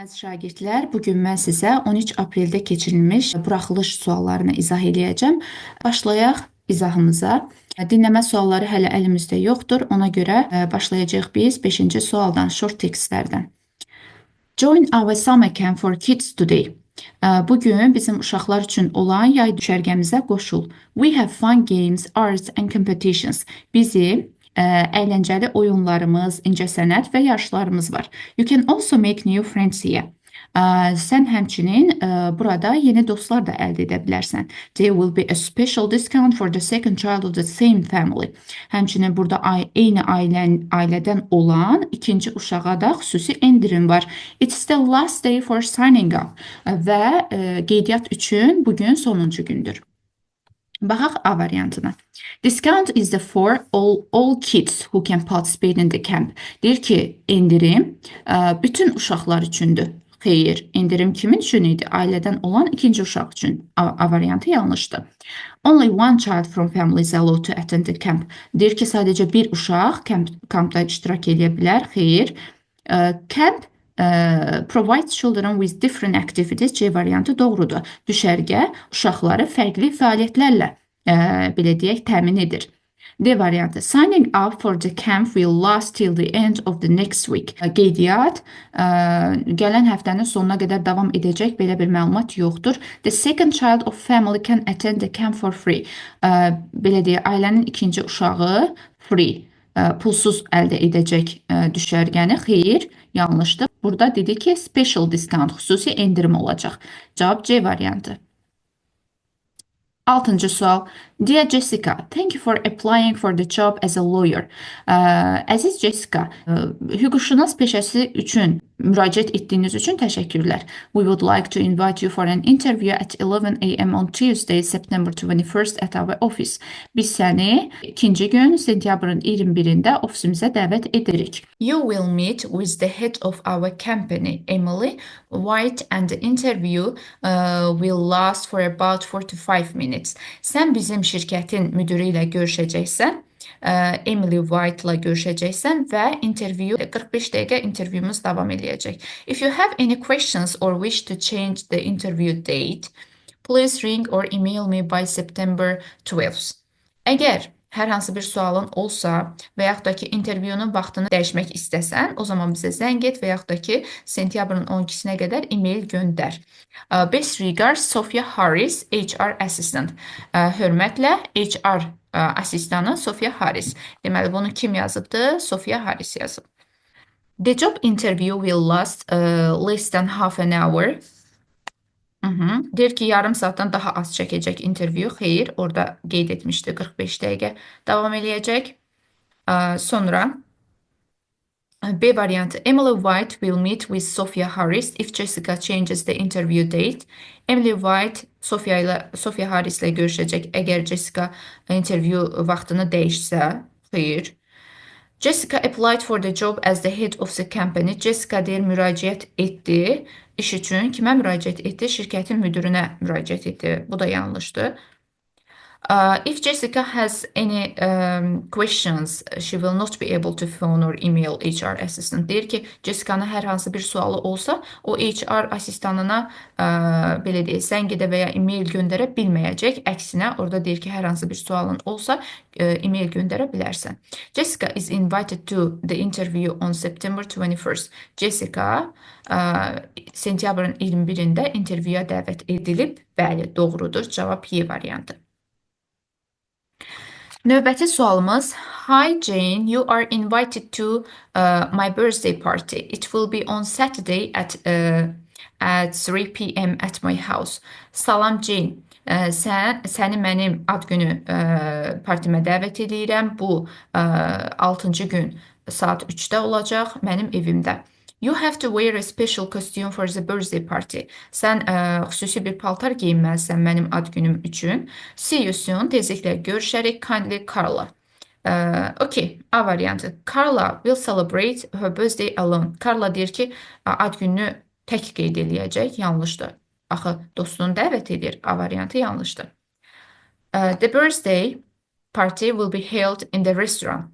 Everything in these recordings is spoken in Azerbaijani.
Əziz şagirdlər, bugün mən sizə 13 apreldə keçirilmiş buraxılış suallarını izah edəcəm. Başlayaq izahımıza. Dinləmə sualları hələ əlimizdə yoxdur. Ona görə başlayacağıq biz 5-ci sualdan, short textlərdən. Join our summer camp for kids today. Bugün bizim uşaqlar üçün olan yay düşərgəmizə qoşul. We have fun games, arts and competitions. Bizim əyləncəli oyunlarımız, incəsənət və yarışlarımız var. You can also make new friends here. Sən həmçinin burada yeni dostlar da əldə edə bilərsən. There will be a special discount for the second child of the same family. Həmçinin burada eyni ailədən olan ikinci uşağa da xüsusi endirim var. It's the last day for signing up. Və qeydiyyat üçün bugün sonuncu gündür. Baxaq A variantına. Discount is the for all kids who can participate in the camp. Deyir ki, endirim bütün uşaqlar üçündür. Xeyr, endirim kimin üçün idi? Ailədən olan ikinci uşaq üçün. A variantı yanlışdır. Only one child from family is allowed to attend the camp. Deyir ki, sadəcə bir uşaq kampda iştirak edə bilər. Xeyr. Camp provides children with different activities. C variantı doğrudur. Düşərgə uşaqları fərqli fəaliyyətlərlə belə deyək, təmin edir. D variantı. Signing up for the camp will last till the end of the next week. Qeydiyyat gələn həftənin sonuna qədər davam edəcək. Belə bir məlumat yoxdur. The second child of family can attend the camp for free. Belə deyək, ailənin ikinci uşağı free, pulsuz əldə edəcək düşərgəni. Xeyr, yanlışdır. Burada dedi ki, special discount, xüsusi endirim olacaq. Cavab C variantı. 6-cı sual. Dear Jessica, thank you for applying for the job as a lawyer. Əziz Jessica, hüquqşünas peşəsi üçün müraciət etdiyiniz üçün təşəkkürlər. We would like to invite you for an interview at 11 a.m. on Tuesday, September 21st at our office. Biz səni ikinci gün sentyabrın 21-də ofisimizə dəvət edirik. You will meet with the head of our company, Emily White, and the interview will last for about 45 minutes. Sən bizim şirkətin müdürü ilə görüşəcəksən, Emily White ilə görüşəcəksən və interview 45 dəqiqə interviewumuz davam edəcək. If you have any questions or wish to change the interview date, please ring or email me by September 12th. Əgər hər hansı bir sualın olsa və yaxud da ki, intervyunun vaxtını dəyişmək istəsən, o zaman bizə zəng et və yaxud da ki, sentyabrın 12-sinə qədər e-mail göndər. Best regards, Sophia Harris, HR assistant. Hörmətlə, HR asistanı Sophia Harris. Deməli, bunu kim yazıbdır? Sophia Harris yazıb. The job interview will last less than half an hour. Deyir ki, yarım saatdan daha az çəkəcək interview. Xeyr, orada qeyd etmişdi 45 dəqiqə davam eləyəcək. Sonra B variantı. Emily White will meet with Sophia Harris if Jessica changes the interview date. Emily White Sophia Harris ilə görüşəcək əgər Jessica interview vaxtını dəyişsə. Xeyr. Jessica applied for the job as the head of the company. Jessica deyir, müraciət etdi. İş üçün kimə müraciət etdi? Şirkətin müdürünə müraciət etdi. Bu da yanlışdır. If Jessica has any questions, she will not be able to phone or email HR assistant. Deyir ki, Jessica'nın hər hansı bir sualı olsa, o HR asistanına belə deyək, zəng edə və ya e-mail göndərə bilməyəcək. Əksinə, orada deyir ki, hər hansı bir sualın olsa, e-mail göndərə bilərsən. Jessica is invited to the interview on September 21st. Jessica sentyabrın 21-də intervyuya dəvət edilib. Bəli, doğrudur. Cavab Y variantı. Növbəti sualımız. Hi Jane, you are invited to my birthday party. It will be on Saturday at 3 p.m. at my house. Salam Jane, səni mənim ad günü partimə dəvət edirəm. Bu 6-cı gün saat 3-də olacaq mənim evimdə. You have to wear a special costume for the birthday party. Sən xüsusi bir paltar geyinməlisən mənim ad günüm üçün. See you soon. Tezliklə görüşərik. Kindly Carla. Okay, A variantı. Carla will celebrate her birthday alone. Carla deyir ki, ad gününü tək qeyd eləyəcək. Yanlışdır. Axı, dostunu dəvət edir. A variantı yanlışdır. The birthday party will be held in the restaurant.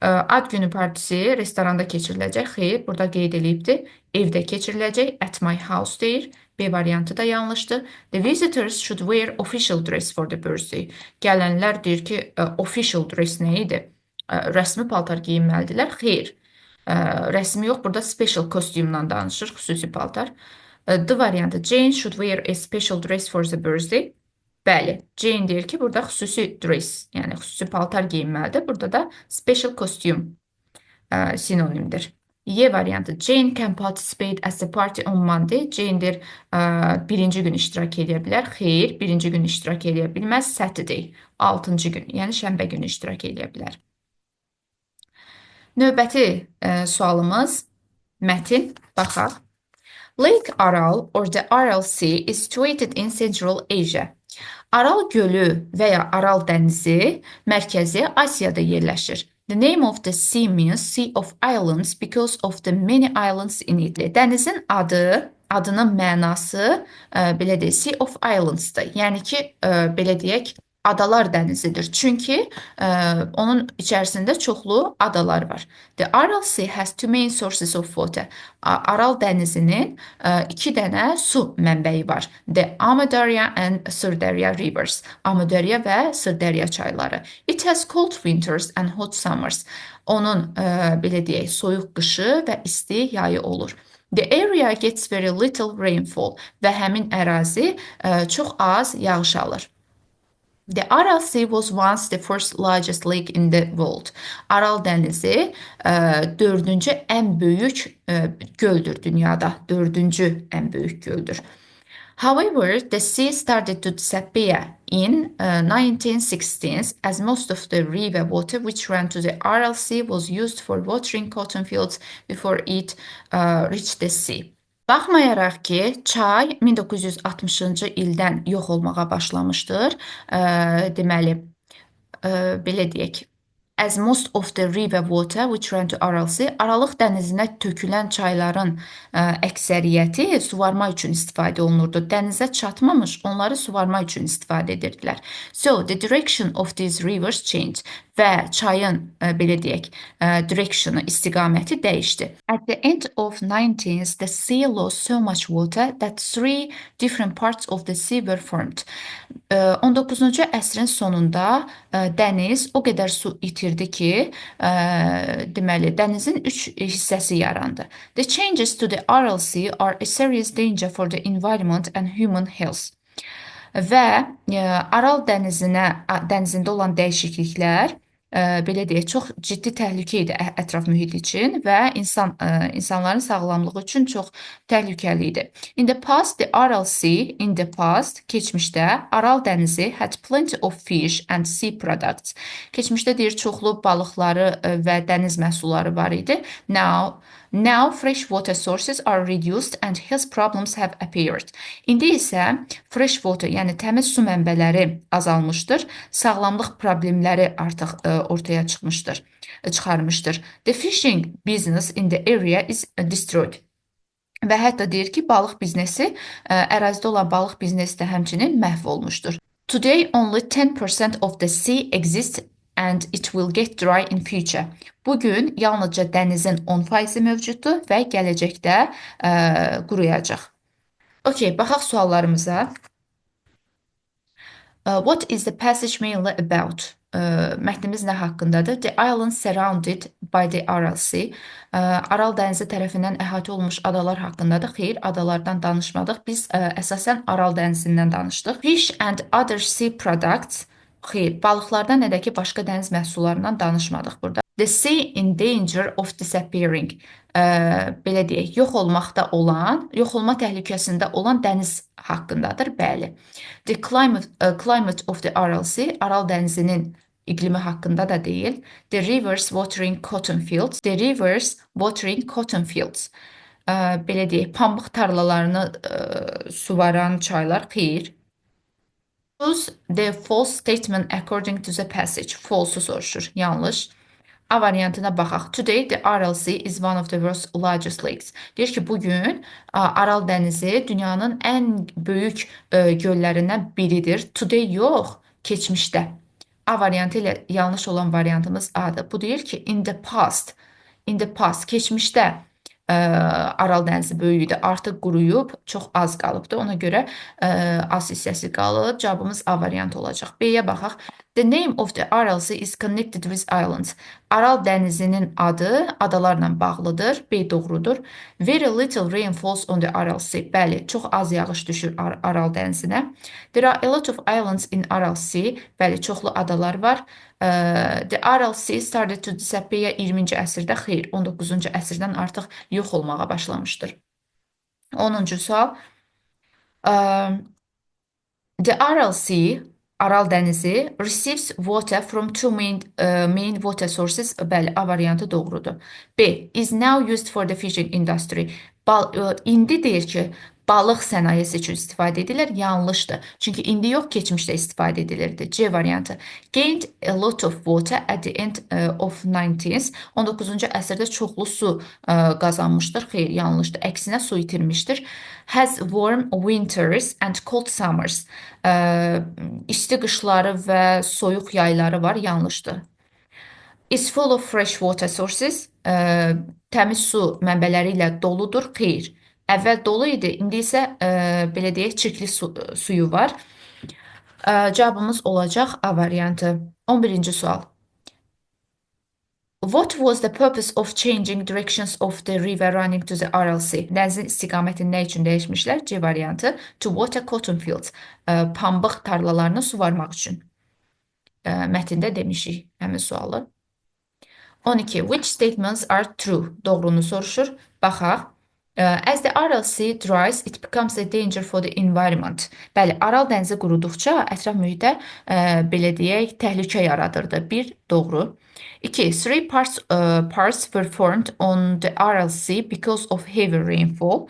Ad günü partisi restoranda keçiriləcək. Xeyr, burada qeyd edilibdir. Evdə keçiriləcək. At my house deyir. B variantı da yanlışdır. The visitors should wear official dress for the birthday. Gələnlər deyir ki, official dress nə idi? Rəsmi paltar geyinməlidirlər. Xeyr, rəsmi yox, burada special kostyumdan danışır, xüsusi paltar. D variantı, Jane should wear a special dress for the birthday. Bəli, Jane deyir ki, burada xüsusi dress, yəni xüsusi paltar geyinməlidir. Burada da special costume sinonimdir. Y variantı, Jane can participate as the party on Monday. Jane deyir, birinci gün iştirak edə bilər. Xeyr, birinci gün iştirak edə bilməz. Saturday, 6-cı gün, yəni şənbə günü iştirak edə bilər. Növbəti sualımız mətin, baxaq. Lake Aral or the Aral Sea is situated in Central Asia. Aral gölü və ya Aral dənizi Mərkəzi Asiyada yerləşir. The name of the sea means Sea of Islands because of the many islands in it. Dənizin adının mənası belə deyək, Sea of Islands-dır. Yəni ki, belə deyək, adalar dənizidir. Çünki onun içərisində çoxlu adalar var. The Aral Sea has two main sources of water. Aral dənizinin iki dənə su mənbəyi var. The Amudarya and Sırdarya rivers. Amudarya və Sırdarya çayları. It has cold winters and hot summers. Onun belə deyək, soyuq qışı və isti yayı olur. The area gets very little rainfall və həmin ərazi çox az yağış alır. The Aral Sea was once the first largest lake in the world. Aral dənizi dördüncü ən böyük göldür dünyada. Dördüncü ən böyük göldür. However, the sea started to disappear in 1916s as most of the river water which ran to the Aral Sea was used for watering cotton fields before it reached the sea. Baxmayaraq ki, çay 1960-cı ildən yox olmağa başlamışdır. Deməli, belə deyək, as most of the river water which ran to Aral Sea, Aralıq dənizinə tökülən çayların əksəriyyəti suvarma üçün istifadə olunurdu. Dənizə çatmamış, onları suvarma üçün istifadə edirdilər. So, the direction of these rivers changed. Və çayın, belə deyək, directionu, istiqaməti dəyişdi. At the end of 19th, the sea lost so much water that three different parts of the sea were formed. 19-cu əsrin sonunda dəniz o qədər su itirdi ki, deməli, dənizin üç hissəsi yarandı. The changes to the Aral Sea are a serious danger for the environment and human health. Və Aral dənizində olan dəyişikliklər belə deyək, çox ciddi təhlükə idi ətraf mühit üçün və insanların sağlamlığı üçün çox təhlükəli idi. In the past, the Aral Sea, keçmişdə Aral dənizi had plenty of fish and sea products. Keçmişdə deyir, çoxlu balıqları və dəniz məhsulları var idi. Now fresh water sources are reduced and health problems have appeared. İndi isə fresh water, yəni təmiz su mənbələri azalmışdır, sağlamlıq problemləri artıq ortaya çıxarmışdır. The fishing business in the area is destroyed. Və hətta deyir ki, balıq biznesi, ərazidə olan balıq biznesi də həmçinin məhv olmuşdur. Today only 10% of the sea exists and it will get dry in future. Bugün yalnızca dənizin 10% mövcuddur və gələcəkdə quruyacaq. Okay, baxaq suallarımıza. What is the passage mainly about? Mətnimiz nə haqqındadır? The islands surrounded by the Aral Sea. Aral dənizi tərəfindən əhatə olunmuş adalar haqqındadır. Xeyr, adalardan danışmadıq. Biz əsasən Aral dənizindən danışdıq. Fish and other sea products. Xeyr, balıqlardan nə də ki, başqa dəniz məhsullarından danışmadıq burada. The sea in danger of disappearing. Belə deyək, yox olma təhlükəsində olan dəniz haqqındadır. Bəli. The climate of the Aral Sea, Aral dənizinin iqlimi haqqında da deyil. The rivers watering cotton fields. The rivers watering cotton fields. Belə deyək, pambıq tarlalarını suvaran çaylar. Xeyr. Choose the false statement according to the passage. False-u soruşur. Yanlış. A variantına baxaq. Today, the Aral Sea is one of the world's largest lakes. Deyir ki, bugün Aral dənizi dünyanın ən böyük göllərindən biridir. Today yox, keçmişdə. A variantı ilə yanlış olan variantımız A-dır. Bu deyir ki, in the past. In the past, keçmişdə Aral dənizi böyük idi, artıq quruyub, çox az qalıbdı. Ona görə az hissəsi qalıb. Cavabımız A variantı olacaq. B-yə baxaq. The name of the Aral Sea is connected with islands. Aral dənizinin adı adalarla bağlıdır. B doğrudur. Very little rain falls on the Aral Sea. Bəli, çox az yağış düşür Aral dənizinə. There are a lot of islands in Aral Sea. Bəli, çoxlu adalar var. The Aral Sea started to disappear 20-ci əsrdə. Xeyr, 19-cu əsrdən artıq yox olmağa başlamışdır. 10-cu sual. The Aral Sea, Aral dənizi receives water from two main water sources. Bəli, A variantı doğrudur. B is now used for the fishing industry. İndi deyir ki, balıq sənayesi üçün istifadə edilir. Yanlışdır. Çünki indi yox, keçmişdə istifadə edilirdi. C variantı. Gained a lot of water at the end of 19th. 19-cu əsrdə çoxlu su qazanmışdır. Xeyr, yanlışdır. Əksinə su itirmişdir. Has warm winters and cold summers. İsti qışları və soyuq yayları var. Yanlışdır. Is full of fresh water sources. Təmiz su mənbələri ilə doludur. Xeyr. Əvvəl dolu idi, indi isə belə deyək, çirkli suyu var. Cavabımız olacaq A variantı. 11-ci sual. What was the purpose of changing directions of the river running to the Aral Sea? Dənizin istiqamətini nə üçün dəyişmişlər? C variantı. To water cotton fields. Pambıq tarlalarını suvarmaq üçün. Mətndə demişik həmin sualı. 12. Which statements are true? Doğrunu soruşur. Baxaq. As the Aral Sea dries, it becomes a danger for the environment. Bəli, Aral dənizi quruduqca ətraf mühitə belə deyək, təhlükə yaradırdı. 1. Doğru. 2. Three parts were formed on the Aral Sea because of heavy rainfall.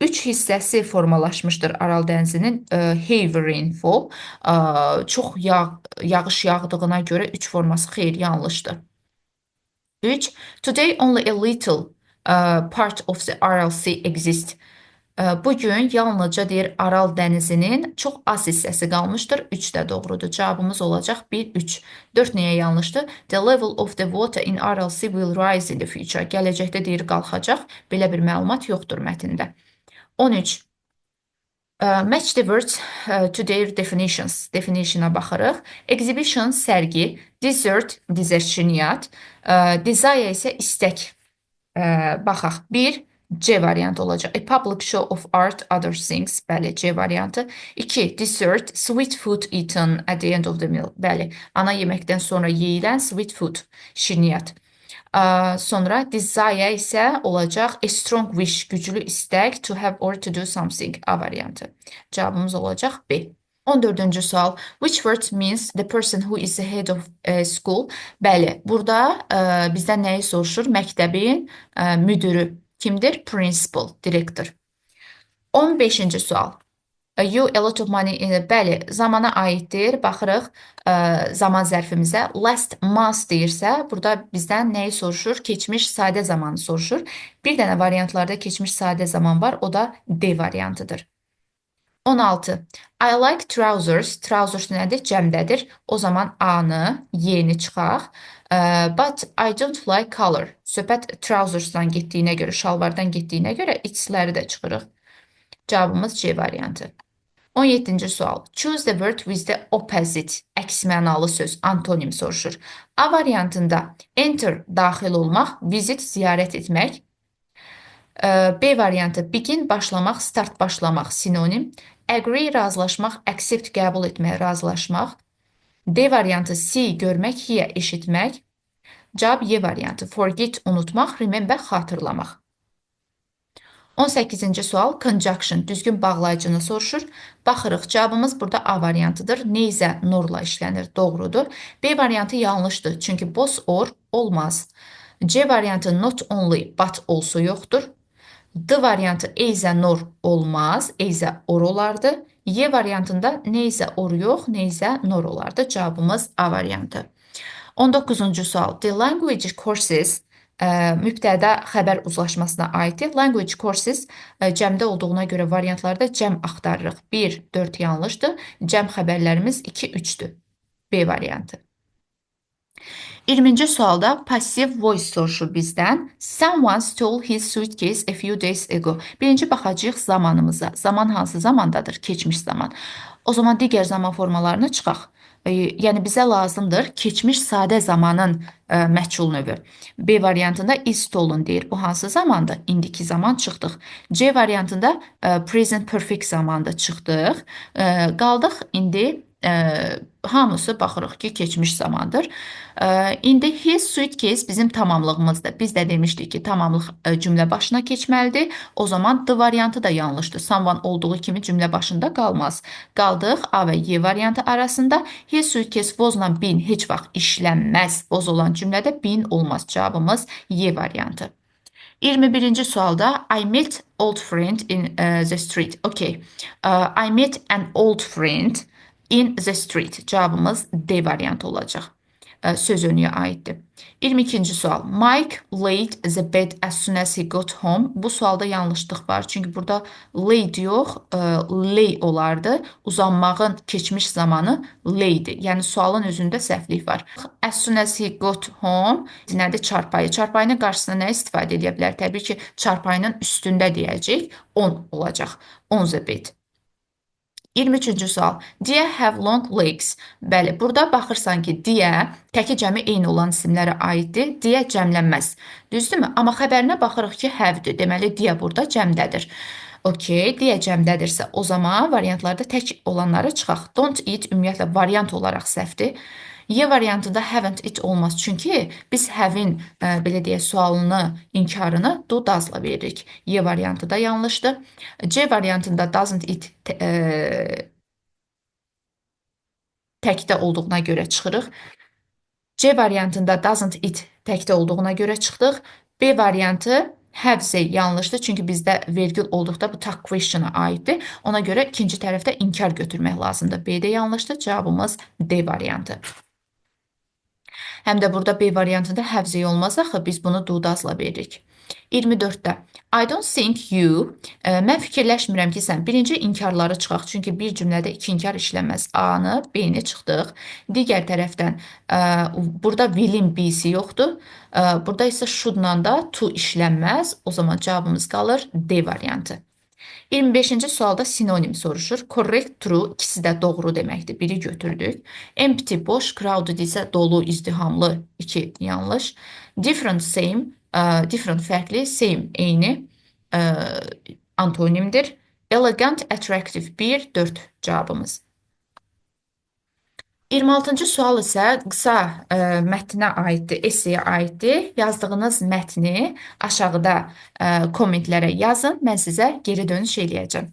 3 hissəsi formalaşmışdır Aral dənizinin heavy rainfall. Çox yağış yağdığına görə 3 forması xeyr, yanlışdır. 3. Today only a little part of the Aral Sea exists. Bugün yalnızca deyir Aral dənizinin çox az hissəsi qalmışdır. 3 də doğrudur. Cavabımız olacaq 1, 3. 4 nəyə yanlışdır? The level of the water in Aral Sea will rise in the future. Gələcəkdə deyir qalxacaq. Belə bir məlumat yoxdur mətndə. 13. Match the words to their definitions. Definition'a baxırıq. Exhibition sərgi, dessert şirniyyat, desire isə istək. Baxaq. 1. C variantı olacaq. A public show of art, other things. Bəli, C variantı. 2. Dessert, sweet food eaten at the end of the meal. Bəli, ana yeməkdən sonra yeyilən sweet food, şirniyyat. Sonra desire isə olacaq a strong wish, güclü istək, to have or to do something. A variantı. Cavabımız olacaq B. 14-cü sual. Which word means the person who is the head of a school? Bəli, burada bizdən nəyi soruşur? Məktəbin müdürü kimdir? Principal, direktor. 15-ci sual. You a lot of money in bəli, zamana aiddir. Baxırıq zaman zərfimizə. Last month deyirsə, burada bizdən nəyi soruşur? Keçmiş sadə zamanı soruşur. Bir dənə variantlarda keçmiş sadə zaman var, o da D variantıdır. 16. I like trousers. Trousers nədir? Cəmdədir. O zaman A-nı, Y-ni çıxaq. But I don't like color. Söhbət trousersdan getdiyinə görə, şalvardan getdiyinə görə X-ləri də çıxırıq. Cavabımız C variantı. 17-ci sual. Choose the word with the opposite. Əks mənalı söz, antonim soruşur. A variantında enter, daxil olmaq, visit, ziyarət etmək. B variantı begin, başlamaq, start, başlamaq, sinonim. Agree, razılaşmaq, accept, qəbul etmək, razılaşmaq. D variantı see, görmək, hear, eşitmək. Cavab Y variantı forget, unutmaq, remember, xatırlamaq. 18-ci sual conjunction, düzgün bağlayıcını soruşur. Baxırıq, cavabımız burada A variantıdır. Neyzə norla işlənir, doğrudur. B variantı yanlışdır, çünki both or olmaz. C variantı not only but also yoxdur. D variantı eyzə nor olmaz, eyzə or olardı. Y variantında neyzə or yox, neyzə nor olardı. Cavabımız A variantı. 19-cu sual. The language courses mübtəda xəbər uzlaşmasına aiddir. Language courses cəmdə olduğuna görə variantlarda cəm axtarırıq. 1, 4 yanlışdır. Cəm xəbərlərimiz 2, 3-dür. B variantı. 20-ci sualda passive voice soruşur bizdən. Someone stole his suitcase a few days ago. Birinci baxacağıq zamanımıza. Zaman hansı zamandadır? Keçmiş zaman. O zaman digər zaman formalarını çıxaq. Yəni bizə lazımdır keçmiş sadə zamanın məhcul növü. B variantında is stolen deyir. Bu hansı zamandır? İndiki zaman çıxdıq. C variantında present perfect zamanda çıxdıq. Qaldıq indi hamısı baxırıq ki, keçmiş zamandır. İndi his suitcase bizim tamamlığımızdır. Biz də demişdik ki, tamamlıq cümlə başına keçməlidir. O zaman D variantı da yanlışdır. Someone olduğu kimi cümlə başında qalmaz. Qaldıq A və Y variantı arasında. His suitcase was'la been heç vaxt işlənməz. Was olan cümlədə been olmaz. Cavabımız Y variantı. 21-ci sualda I met old friend in the street. Okay. I met an old friend in the street. Cavabımız D variantı olacaq. Söz önüyə aiddir. 22-ci sual. Mike laid the bed as soon as he got home. Bu sualda yanlışlıq var. Çünki burada laid yox, lay olardı. Uzanmağın keçmiş zamanı laydir. Yəni sualın özündə səhvlik var. As soon as he got home nədir? Çarpayı. Çarpayının qarşısına nə istifadə edə bilər? Təbii ki, çarpayının üstündə deyəcək. On olacaq. On the bed. 23-cü sual. Deer have long legs. Bəli, burada baxırsan ki, deer təki cəmi eyni olan isimlərə aiddir. Deer cəmlənməz. Düzdürmü? Amma xəbərinə baxırıq ki, have-dir. Deməli, deer burada cəmdədir. Okey, deer cəmdədirsə, o zaman variantlarda tək olanları çıxaq. Don't eat ümumiyyətlə variant olaraq səhvdir. Y variantında haven't it olmaz. Çünki biz have-in belə deyək sualını, inkarını do does'la veririk. Y variantı da yanlışdır. C variantında doesn't it təkdə olduğuna görə çıxırıq. C variantında doesn't it təkdə olduğuna görə çıxdıq. B variantı have yanlışdır. Çünki bizdə vergül olduqda bu talk question'a aiddir. Ona görə ikinci tərəfdə inkar götürmək lazımdır. B də yanlışdır. Cavabımız D variantı. Həm də burada B variantında have olmaz axı, biz bunu do does'la veririk. 24-də I don't think you, mən fikirləşmirəm ki, sən birinci inkarları çıxaq. Çünki bir cümlədə iki inkar işləməz. A-nı, B-ni çıxdıq. Digər tərəfdən burada will'in B-si yoxdur. Burada isə should-la da to işlənməz. O zaman cavabımız qalır D variantı. 25-ci sualda sinonim soruşur. Correct, true, ikisi də doğru deməkdir. Biri götürdük. Empty, boş, crowded isə dolu, izdihamlı, iki yanlış. Different, same, different fərqli, same eyni, antonimdir. Elegant, attractive, 1, 4 cavabımız. 26-cı sual isə qısa mətnə aiddir, essaya aiddir. Yazdığınız mətni aşağıda kommentlərə yazın. Mən sizə geri dönüş eləyəcəm.